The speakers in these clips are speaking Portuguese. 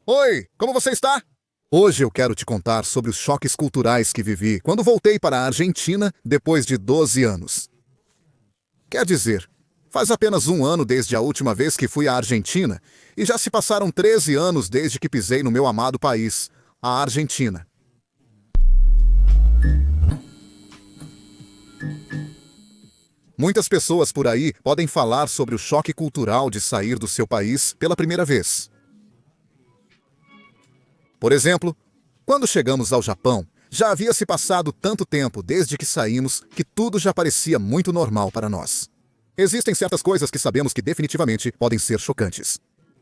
Oi, como você está? Hoje eu quero te contar sobre os choques culturais que vivi quando voltei para a Argentina depois de 12 anos. Quer dizer, faz apenas um ano desde a última vez que fui à Argentina e já se passaram 13 anos desde que pisei no meu amado país, a Argentina. Muitas pessoas por aí podem falar sobre o choque cultural de sair do seu país pela primeira vez. Por exemplo, quando chegamos ao Japão, já havia se passado tanto tempo desde que saímos que tudo já parecia muito normal para nós. Existem certas coisas que sabemos que definitivamente podem ser chocantes.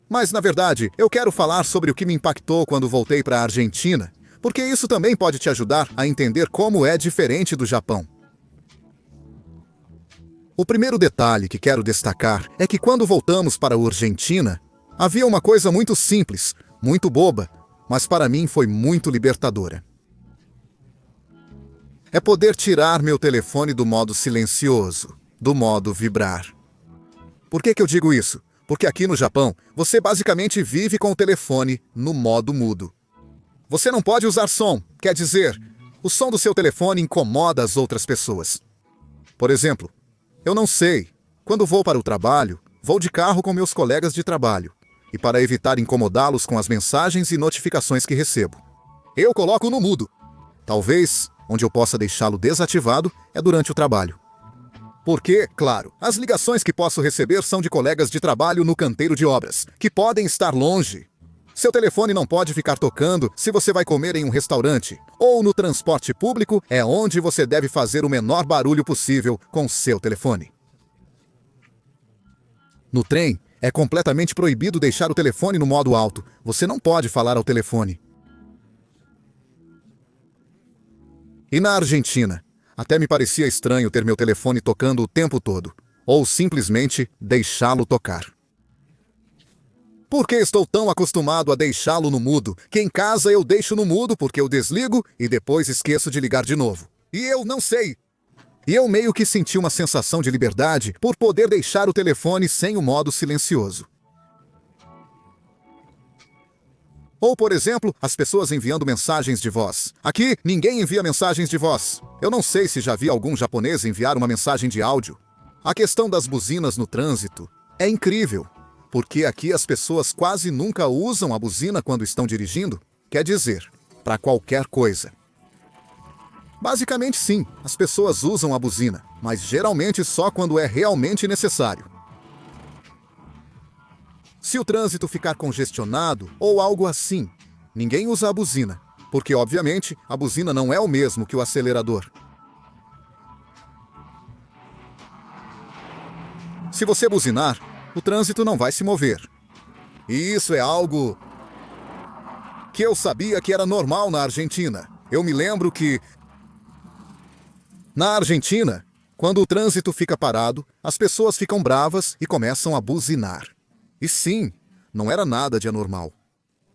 Mas, na verdade, eu quero falar sobre o que me impactou quando voltei para a Argentina, porque isso também pode te ajudar a entender como é diferente do Japão. O primeiro detalhe que quero destacar é que quando voltamos para a Argentina, havia uma coisa muito simples, muito boba, mas para mim foi muito libertadora. É poder tirar meu telefone do modo silencioso, do modo vibrar. Por que eu digo isso? Porque aqui no Japão, você basicamente vive com o telefone no modo mudo. Você não pode usar som, quer dizer, o som do seu telefone incomoda as outras pessoas. Por exemplo, eu não sei, quando vou para o trabalho, vou de carro com meus colegas de trabalho, e para evitar incomodá-los com as mensagens e notificações que recebo, eu coloco no mudo. Talvez, onde eu possa deixá-lo desativado, é durante o trabalho. Porque, claro, as ligações que posso receber são de colegas de trabalho no canteiro de obras, que podem estar longe. Seu telefone não pode ficar tocando se você vai comer em um restaurante, ou no transporte público é onde você deve fazer o menor barulho possível com seu telefone. No trem, é completamente proibido deixar o telefone no modo alto. Você não pode falar ao telefone. E na Argentina, até me parecia estranho ter meu telefone tocando o tempo todo, ou simplesmente deixá-lo tocar. Por que estou tão acostumado a deixá-lo no mudo, que em casa eu deixo no mudo porque eu desligo e depois esqueço de ligar de novo? E eu não sei. E eu meio que senti uma sensação de liberdade por poder deixar o telefone sem o modo silencioso. Ou, por exemplo, as pessoas enviando mensagens de voz. Aqui, ninguém envia mensagens de voz. Eu não sei se já vi algum japonês enviar uma mensagem de áudio. A questão das buzinas no trânsito é incrível, porque aqui as pessoas quase nunca usam a buzina quando estão dirigindo. Quer dizer, para qualquer coisa. Basicamente sim, as pessoas usam a buzina, mas geralmente só quando é realmente necessário. Se o trânsito ficar congestionado ou algo assim, ninguém usa a buzina, porque obviamente a buzina não é o mesmo que o acelerador. Se você buzinar, o trânsito não vai se mover. E isso é algo que eu sabia que era normal na Argentina. Eu me lembro que na Argentina, quando o trânsito fica parado, as pessoas ficam bravas e começam a buzinar. E sim, não era nada de anormal.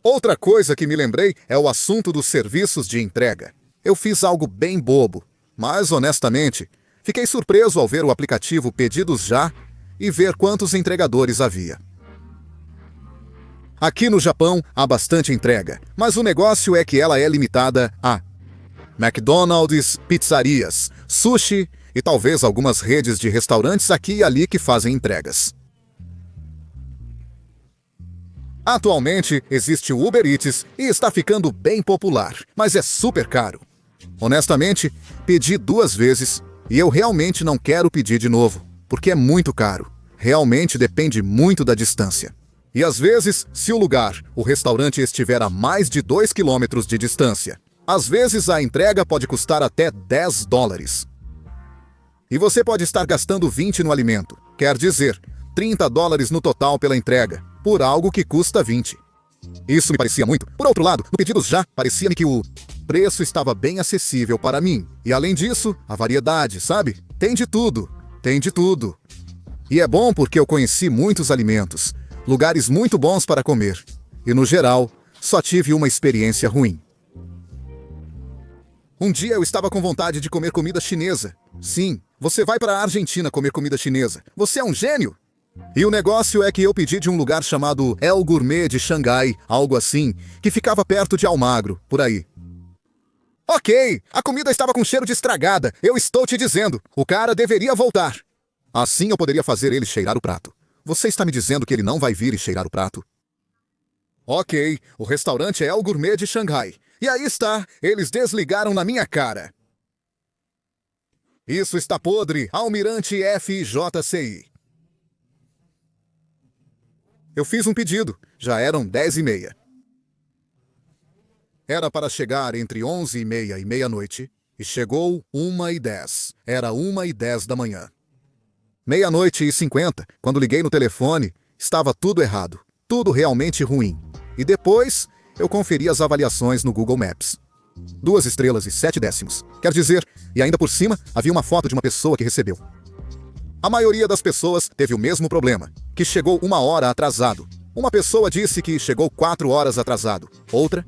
Outra coisa que me lembrei é o assunto dos serviços de entrega. Eu fiz algo bem bobo, mas honestamente, fiquei surpreso ao ver o aplicativo Pedidos Já e ver quantos entregadores havia. Aqui no Japão há bastante entrega, mas o negócio é que ela é limitada a McDonald's, pizzarias, sushi e talvez algumas redes de restaurantes aqui e ali que fazem entregas. Atualmente existe o Uber Eats e está ficando bem popular, mas é super caro. Honestamente, pedi 2 vezes e eu realmente não quero pedir de novo, porque é muito caro. Realmente depende muito da distância. E às vezes, se o restaurante estiver a mais de 2 quilômetros de distância, às vezes a entrega pode custar até $10. E você pode estar gastando 20 no alimento, quer dizer, $30 no total pela entrega, por algo que custa 20. Isso me parecia muito. Por outro lado, no Pedidos Já, parecia-me que o preço estava bem acessível para mim. E além disso, a variedade, sabe? Tem de tudo. Tem de tudo. E é bom porque eu conheci muitos alimentos, lugares muito bons para comer. E no geral, só tive uma experiência ruim. Um dia eu estava com vontade de comer comida chinesa. Sim, você vai para a Argentina comer comida chinesa. Você é um gênio! E o negócio é que eu pedi de um lugar chamado El Gourmet de Xangai, algo assim, que ficava perto de Almagro, por aí. Ok, a comida estava com cheiro de estragada, eu estou te dizendo, o cara deveria voltar. Assim eu poderia fazer ele cheirar o prato. Você está me dizendo que ele não vai vir e cheirar o prato? Ok, o restaurante é El Gourmet de Xangai. E aí está, eles desligaram na minha cara. Isso está podre, Almirante FJCI. Eu fiz um pedido, já eram 10h30. Era para chegar entre 11h30 e meia-noite, e chegou 1h10. Era 1h10 da manhã. 00:50, quando liguei no telefone, estava tudo errado, tudo realmente ruim. E depois, eu conferi as avaliações no Google Maps. 2 estrelas e 7 décimos. Quer dizer, e ainda por cima, havia uma foto de uma pessoa que recebeu. A maioria das pessoas teve o mesmo problema, que chegou 1 hora atrasado. Uma pessoa disse que chegou 4 horas atrasado. Outra,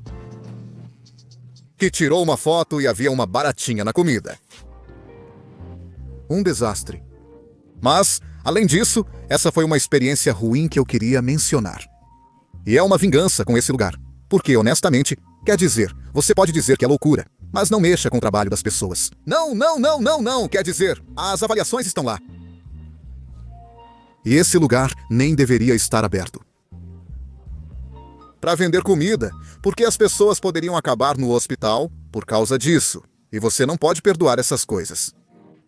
que tirou uma foto e havia uma baratinha na comida. Um desastre. Mas, além disso, essa foi uma experiência ruim que eu queria mencionar. E é uma vingança com esse lugar. Porque, honestamente, quer dizer, você pode dizer que é loucura, mas não mexa com o trabalho das pessoas. Não, quer dizer, as avaliações estão lá. E esse lugar nem deveria estar aberto. Para vender comida, porque as pessoas poderiam acabar no hospital por causa disso. E você não pode perdoar essas coisas.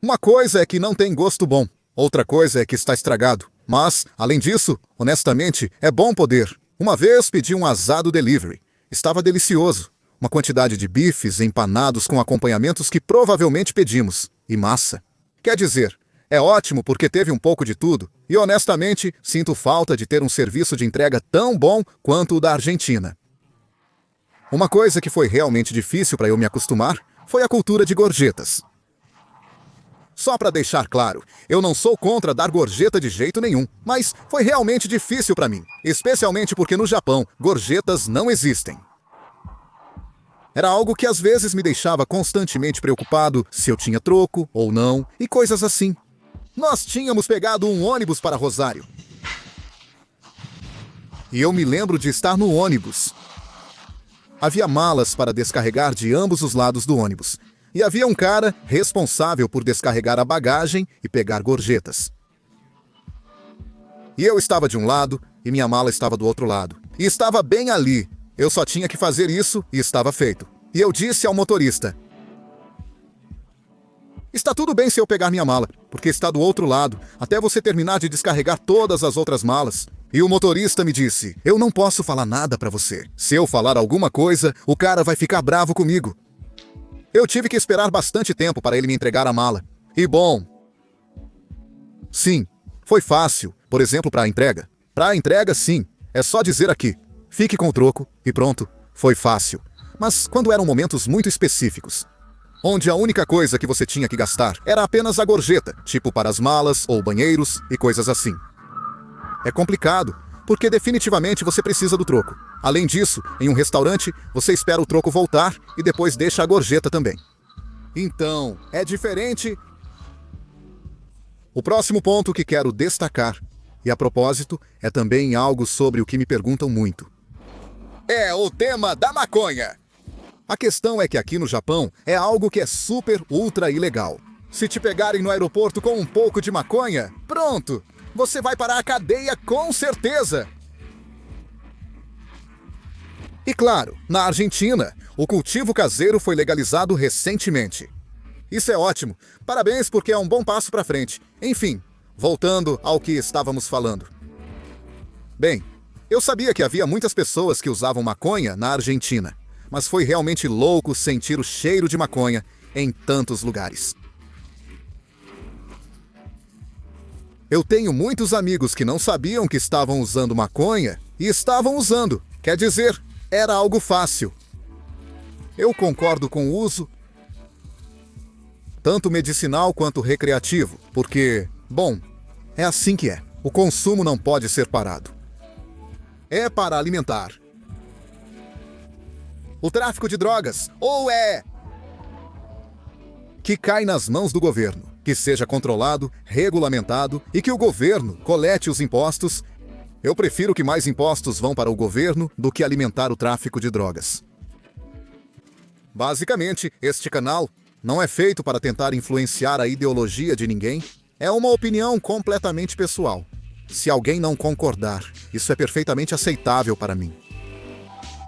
Uma coisa é que não tem gosto bom, outra coisa é que está estragado. Mas, além disso, honestamente, é bom poder. Uma vez pedi um assado delivery. Estava delicioso. Uma quantidade de bifes empanados com acompanhamentos que provavelmente pedimos. E massa. Quer dizer, é ótimo porque teve um pouco de tudo, e honestamente, sinto falta de ter um serviço de entrega tão bom quanto o da Argentina. Uma coisa que foi realmente difícil para eu me acostumar foi a cultura de gorjetas. Só para deixar claro, eu não sou contra dar gorjeta de jeito nenhum, mas foi realmente difícil para mim, especialmente porque no Japão, gorjetas não existem. Era algo que às vezes me deixava constantemente preocupado se eu tinha troco ou não, e coisas assim. Nós tínhamos pegado um ônibus para Rosário. E eu me lembro de estar no ônibus. Havia malas para descarregar de ambos os lados do ônibus. E havia um cara responsável por descarregar a bagagem e pegar gorjetas. E eu estava de um lado e minha mala estava do outro lado. E estava bem ali. Eu só tinha que fazer isso e estava feito. E eu disse ao motorista: está tudo bem se eu pegar minha mala, porque está do outro lado, até você terminar de descarregar todas as outras malas. E o motorista me disse: eu não posso falar nada para você. Se eu falar alguma coisa, o cara vai ficar bravo comigo. Eu tive que esperar bastante tempo para ele me entregar a mala. E bom, sim, foi fácil, por exemplo, para a entrega. Para a entrega, sim, é só dizer aqui: fique com o troco, e pronto, foi fácil. Mas quando eram momentos muito específicos, onde a única coisa que você tinha que gastar era apenas a gorjeta, tipo para as malas ou banheiros e coisas assim. É complicado, porque definitivamente você precisa do troco. Além disso, em um restaurante, você espera o troco voltar e depois deixa a gorjeta também. Então, é diferente. O próximo ponto que quero destacar, e a propósito, é também algo sobre o que me perguntam muito. É o tema da maconha. A questão é que aqui no Japão é algo que é super ultra ilegal. Se te pegarem no aeroporto com um pouco de maconha, pronto, você vai para a cadeia com certeza. E claro, na Argentina, o cultivo caseiro foi legalizado recentemente. Isso é ótimo, parabéns porque é um bom passo para frente. Enfim, voltando ao que estávamos falando. Bem, eu sabia que havia muitas pessoas que usavam maconha na Argentina. Mas foi realmente louco sentir o cheiro de maconha em tantos lugares. Eu tenho muitos amigos que não sabiam que estavam usando maconha e estavam usando. Quer dizer, era algo fácil. Eu concordo com o uso, tanto medicinal quanto recreativo, porque, bom, é assim que é. O consumo não pode ser parado. É para alimentar o tráfico de drogas, ou é que cai nas mãos do governo, que que seja controlado, regulamentado e que o governo colete os impostos. Eu prefiro que mais impostos vão para o governo do que alimentar o tráfico de drogas. Basicamente, este canal não é feito para tentar influenciar a ideologia de ninguém. É uma opinião completamente pessoal. Se alguém não concordar, isso é perfeitamente aceitável para mim.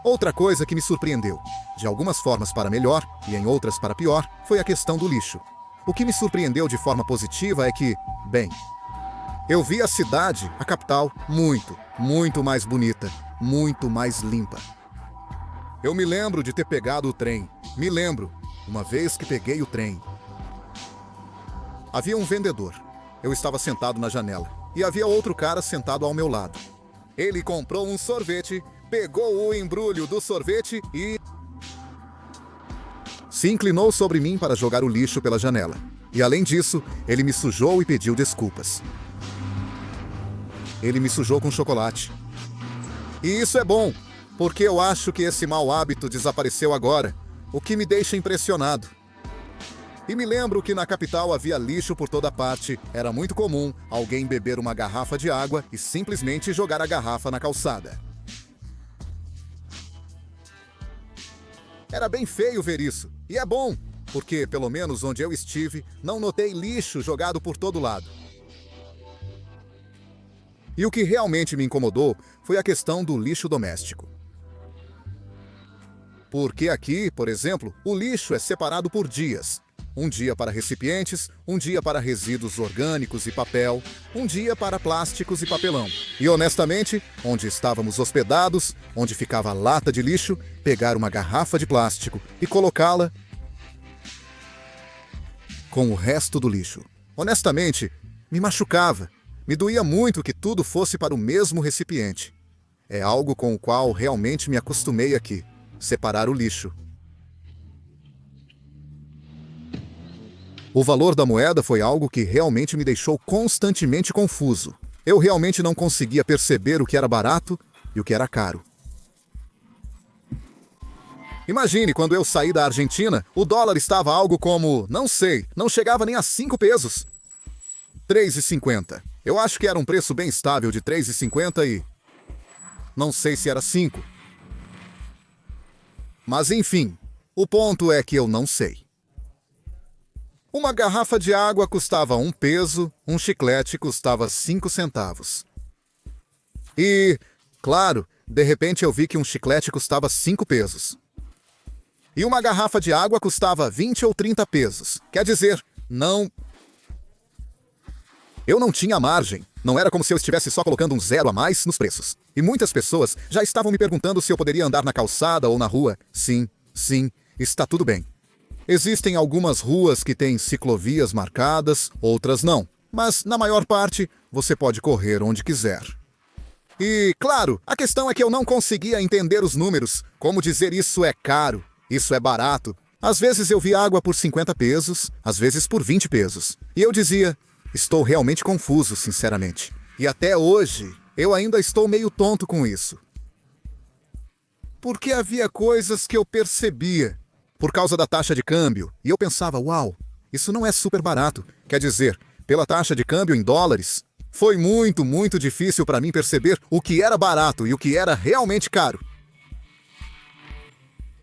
Outra coisa que me surpreendeu, de algumas formas para melhor e em outras para pior, foi a questão do lixo. O que me surpreendeu de forma positiva é que, bem, eu vi a cidade, a capital, muito mais bonita, muito mais limpa. Eu me lembro de ter pegado o trem. Me lembro, uma vez que peguei o trem. Havia um vendedor. Eu estava sentado na janela. E havia outro cara sentado ao meu lado. Ele comprou um sorvete, pegou o embrulho do sorvete e se inclinou sobre mim para jogar o lixo pela janela. E além disso, ele me sujou e pediu desculpas. Ele me sujou com chocolate. E isso é bom, porque eu acho que esse mau hábito desapareceu agora, o que me deixa impressionado. E me lembro que na capital havia lixo por toda parte. Era muito comum alguém beber uma garrafa de água e simplesmente jogar a garrafa na calçada. Era bem feio ver isso. E é bom, porque pelo menos onde eu estive, não notei lixo jogado por todo lado. E o que realmente me incomodou foi a questão do lixo doméstico. Porque aqui, por exemplo, o lixo é separado por dias. Um dia para recipientes, um dia para resíduos orgânicos e papel, um dia para plásticos e papelão. E honestamente, onde estávamos hospedados, onde ficava a lata de lixo, pegar uma garrafa de plástico e colocá-la com o resto do lixo. Honestamente, me machucava. Me doía muito que tudo fosse para o mesmo recipiente. É algo com o qual realmente me acostumei aqui, separar o lixo. O valor da moeda foi algo que realmente me deixou constantemente confuso. Eu realmente não conseguia perceber o que era barato e o que era caro. Imagine, quando eu saí da Argentina, o dólar estava algo como, não sei, não chegava nem a 5 pesos. 3,50. Eu acho que era um preço bem estável de 3,50 e não sei se era 5. Mas enfim, o ponto é que eu não sei. Uma garrafa de água custava 1 peso, um chiclete custava 5 centavos. E, claro, de repente eu vi que um chiclete custava 5 pesos. E uma garrafa de água custava 20 ou 30 pesos. Quer dizer, eu não tinha margem. Não era como se eu estivesse só colocando um zero a mais nos preços. E muitas pessoas já estavam me perguntando se eu poderia andar na calçada ou na rua. Sim, está tudo bem. Existem algumas ruas que têm ciclovias marcadas, outras não. Mas, na maior parte, você pode correr onde quiser. E, claro, a questão é que eu não conseguia entender os números. Como dizer isso é caro, isso é barato. Às vezes eu vi água por 50 pesos, às vezes por 20 pesos. E eu dizia, estou realmente confuso, sinceramente. E até hoje, eu ainda estou meio tonto com isso. Porque havia coisas que eu percebia por causa da taxa de câmbio, e eu pensava, uau, isso não é super barato. Quer dizer, pela taxa de câmbio em dólares, foi muito difícil para mim perceber o que era barato e o que era realmente caro.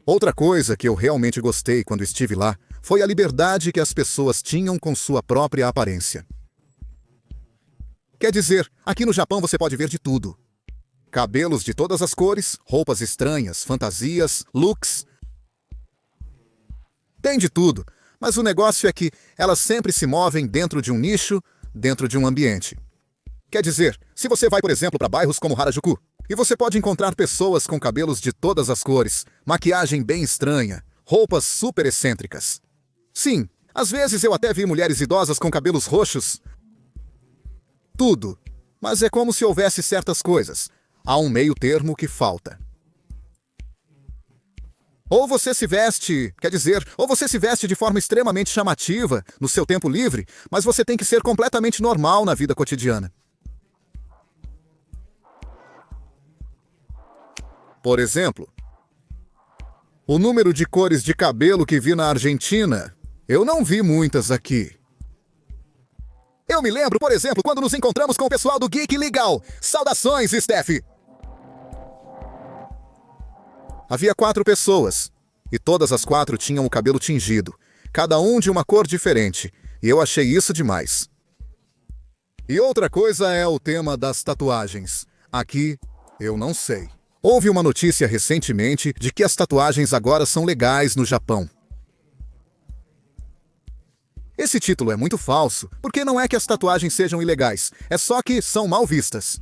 Outra coisa que eu realmente gostei quando estive lá foi a liberdade que as pessoas tinham com sua própria aparência. Quer dizer, aqui no Japão você pode ver de tudo. Cabelos de todas as cores, roupas estranhas, fantasias, looks. Tem de tudo, mas o negócio é que elas sempre se movem dentro de um nicho, dentro de um ambiente. Quer dizer, se você vai, por exemplo, para bairros como Harajuku, e você pode encontrar pessoas com cabelos de todas as cores, maquiagem bem estranha, roupas super excêntricas. Sim, às vezes eu até vi mulheres idosas com cabelos roxos. Tudo. Mas é como se houvesse certas coisas. Há um meio termo que falta. Ou você se veste, quer dizer, ou você se veste de forma extremamente chamativa no seu tempo livre, mas você tem que ser completamente normal na vida cotidiana. Por exemplo, o número de cores de cabelo que vi na Argentina, eu não vi muitas aqui. Eu me lembro, por exemplo, quando nos encontramos com o pessoal do Geek Legal. Saudações, Steph! Havia 4 pessoas, e todas as 4 tinham o cabelo tingido, cada um de uma cor diferente, e eu achei isso demais. E outra coisa é o tema das tatuagens. Aqui, eu não sei. Houve uma notícia recentemente de que as tatuagens agora são legais no Japão. Esse título é muito falso, porque não é que as tatuagens sejam ilegais, é só que são mal vistas.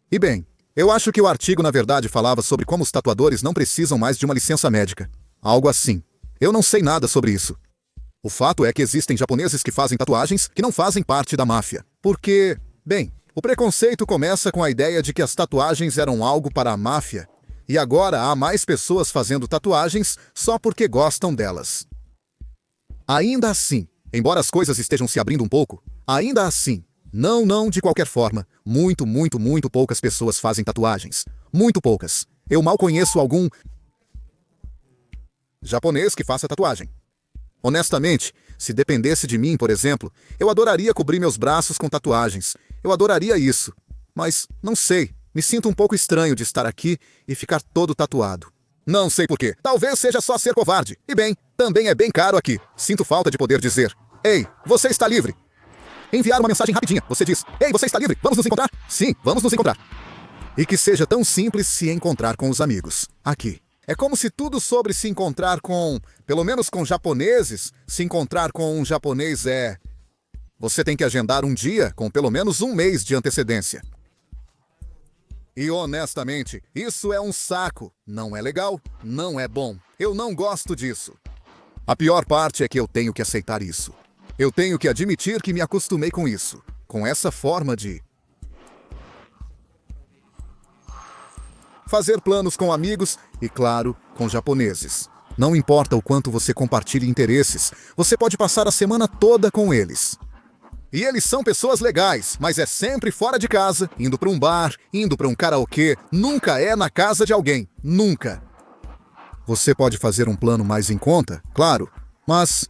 E bem, eu acho que o artigo na verdade falava sobre como os tatuadores não precisam mais de uma licença médica. Algo assim. Eu não sei nada sobre isso. O fato é que existem japoneses que fazem tatuagens que não fazem parte da máfia. Porque, bem, o preconceito começa com a ideia de que as tatuagens eram algo para a máfia, e agora há mais pessoas fazendo tatuagens só porque gostam delas. Ainda assim, embora as coisas estejam se abrindo um pouco, ainda assim, não de qualquer forma, muito poucas pessoas fazem tatuagens. Muito poucas. Eu mal conheço algum japonês que faça tatuagem. Honestamente, se dependesse de mim, por exemplo, eu adoraria cobrir meus braços com tatuagens. Eu adoraria isso. Mas, não sei, me sinto um pouco estranho de estar aqui e ficar todo tatuado. Não sei porquê. Talvez seja só ser covarde. E bem, também é bem caro aqui. Sinto falta de poder dizer: ei, você está livre. Enviar uma mensagem rapidinha. Você diz: ei, você está livre? Vamos nos encontrar? Sim, vamos nos encontrar. E que seja tão simples se encontrar com os amigos. Aqui. É como se tudo sobre se encontrar com, pelo menos com japoneses, se encontrar com um japonês é... Você tem que agendar um dia com pelo menos um mês de antecedência. E honestamente, isso é um saco. Não é legal, não é bom. Eu não gosto disso. A pior parte é que eu tenho que aceitar isso. Eu tenho que admitir que me acostumei com isso. Com essa forma de... fazer planos com amigos e, claro, com japoneses. Não importa o quanto você compartilhe interesses, você pode passar a semana toda com eles. E eles são pessoas legais, mas é sempre fora de casa, indo para um bar, indo para um karaokê, nunca é na casa de alguém, nunca. Você pode fazer um plano mais em conta, claro, mas...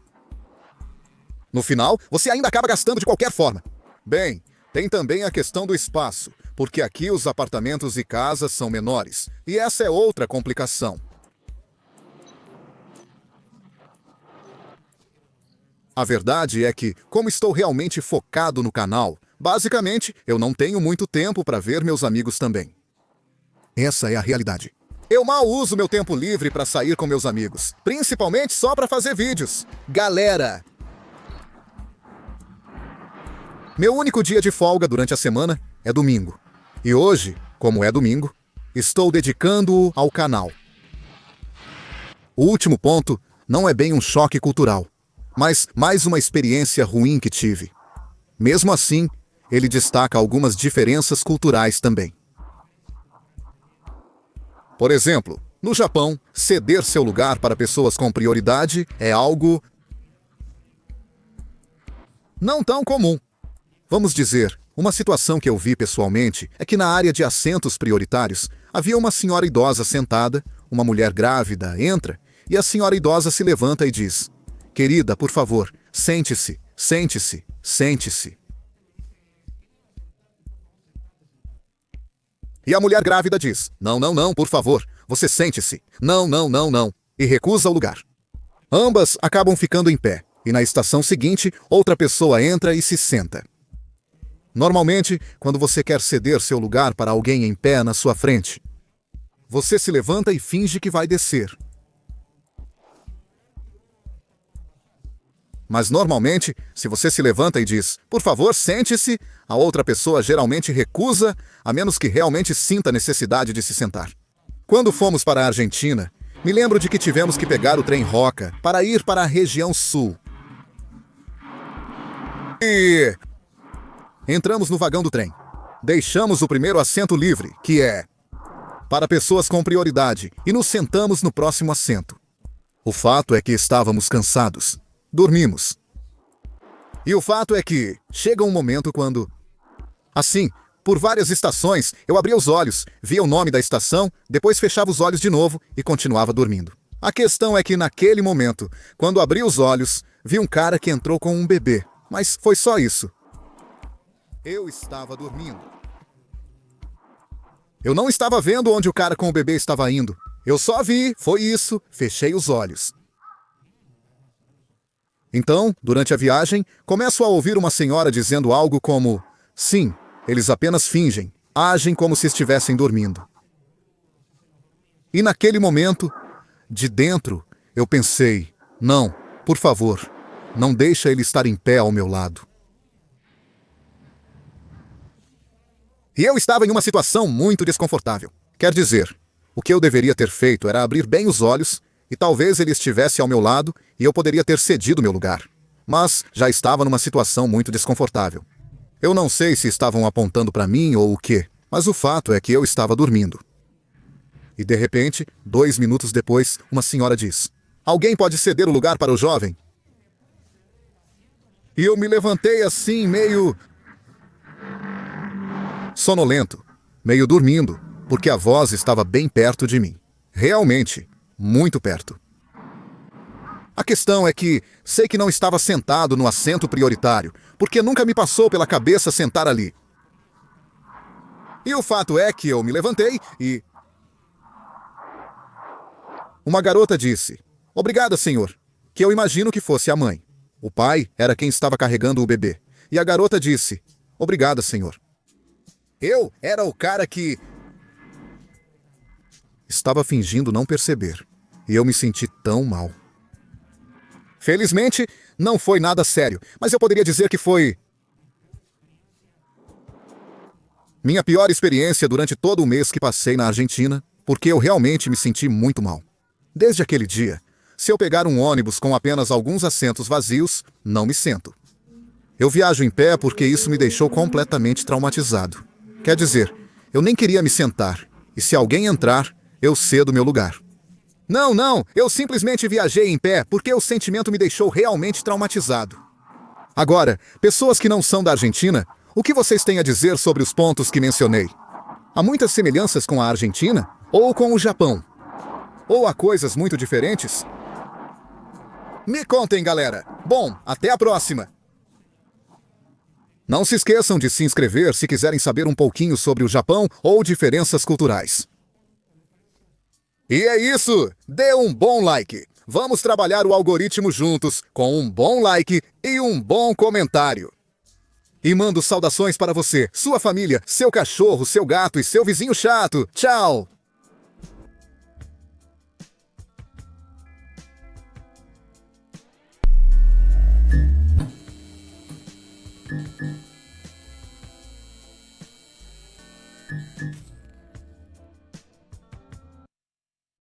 no final, você ainda acaba gastando de qualquer forma. Bem, tem também a questão do espaço, porque aqui os apartamentos e casas são menores, e essa é outra complicação. A verdade é que, como estou realmente focado no canal, basicamente, eu não tenho muito tempo para ver meus amigos também. Essa é a realidade. Eu mal uso meu tempo livre para sair com meus amigos, principalmente só para fazer vídeos. Galera! Meu único dia de folga durante a semana é domingo. E hoje, como é domingo, estou dedicando-o ao canal. O último ponto não é bem um choque cultural, mas mais uma experiência ruim que tive. Mesmo assim, ele destaca algumas diferenças culturais também. Por exemplo, no Japão, ceder seu lugar para pessoas com prioridade é algo não tão comum. Vamos dizer, uma situação que eu vi pessoalmente é que na área de assentos prioritários havia uma senhora idosa sentada, uma mulher grávida entra e a senhora idosa se levanta e diz: querida, por favor, sente-se, sente-se, sente-se. E a mulher grávida diz: não, por favor, você sente-se, não, e recusa o lugar. Ambas acabam ficando em pé, e na estação seguinte, outra pessoa entra e se senta. Normalmente, quando você quer ceder seu lugar para alguém em pé na sua frente, você se levanta e finge que vai descer. Mas normalmente, se você se levanta e diz: por favor, sente-se, a outra pessoa geralmente recusa, a menos que realmente sinta a necessidade de se sentar. Quando fomos para a Argentina, me lembro de que tivemos que pegar o trem Roca para ir para a região sul. E... entramos no vagão do trem. Deixamos o primeiro assento livre, que é para pessoas com prioridade, e nos sentamos no próximo assento. O fato é que estávamos cansados. Dormimos. E o fato é que chega um momento quando... assim, por várias estações, eu abria os olhos, via o nome da estação, depois fechava os olhos de novo e continuava dormindo. A questão é que naquele momento, quando abri os olhos, vi um cara que entrou com um bebê. Mas foi só isso. Eu estava dormindo. Eu não estava vendo onde o cara com o bebê estava indo. Eu só vi, foi isso, fechei os olhos. Então, durante a viagem, começo a ouvir uma senhora dizendo algo como: sim, eles apenas fingem, agem como se estivessem dormindo. E naquele momento, de dentro, eu pensei: não, por favor, não deixa ele estar em pé ao meu lado. E eu estava em uma situação muito desconfortável. Quer dizer, o que eu deveria ter feito era abrir bem os olhos e talvez ele estivesse ao meu lado e eu poderia ter cedido meu lugar. Mas já estava numa situação muito desconfortável. Eu não sei se estavam apontando para mim ou o quê, mas o fato é que eu estava dormindo. E de repente, 2 minutos depois, uma senhora diz: alguém pode ceder o lugar para o jovem? E eu me levantei assim, meio sonolento, meio dormindo, porque a voz estava bem perto de mim. Realmente, muito perto. A questão é que sei que não estava sentado no assento prioritário, porque nunca me passou pela cabeça sentar ali. E o fato é que eu me levantei e... uma garota disse: obrigada, senhor, que eu imagino que fosse a mãe. O pai era quem estava carregando o bebê. E a garota disse: obrigada, senhor. Eu era o cara que... estava fingindo não perceber. E eu me senti tão mal. Felizmente, não foi nada sério, mas eu poderia dizer que foi... minha pior experiência durante todo o mês que passei na Argentina, porque eu realmente me senti muito mal. Desde aquele dia, se eu pegar um ônibus com apenas alguns assentos vazios, não me sento. Eu viajo em pé porque isso me deixou completamente traumatizado. Quer dizer, eu nem queria me sentar, e se alguém entrar, eu cedo meu lugar. Não, eu simplesmente viajei em pé porque o sentimento me deixou realmente traumatizado. Agora, pessoas que não são da Argentina, o que vocês têm a dizer sobre os pontos que mencionei? Há muitas semelhanças com a Argentina ou com o Japão? Ou há coisas muito diferentes? Me contem, galera! Bom, até a próxima! Não se esqueçam de se inscrever se quiserem saber um pouquinho sobre o Japão ou diferenças culturais. E é isso! Dê um bom like! Vamos trabalhar o algoritmo juntos, com um bom like e um bom comentário. E mando saudações para você, sua família, seu cachorro, seu gato e seu vizinho chato. Tchau!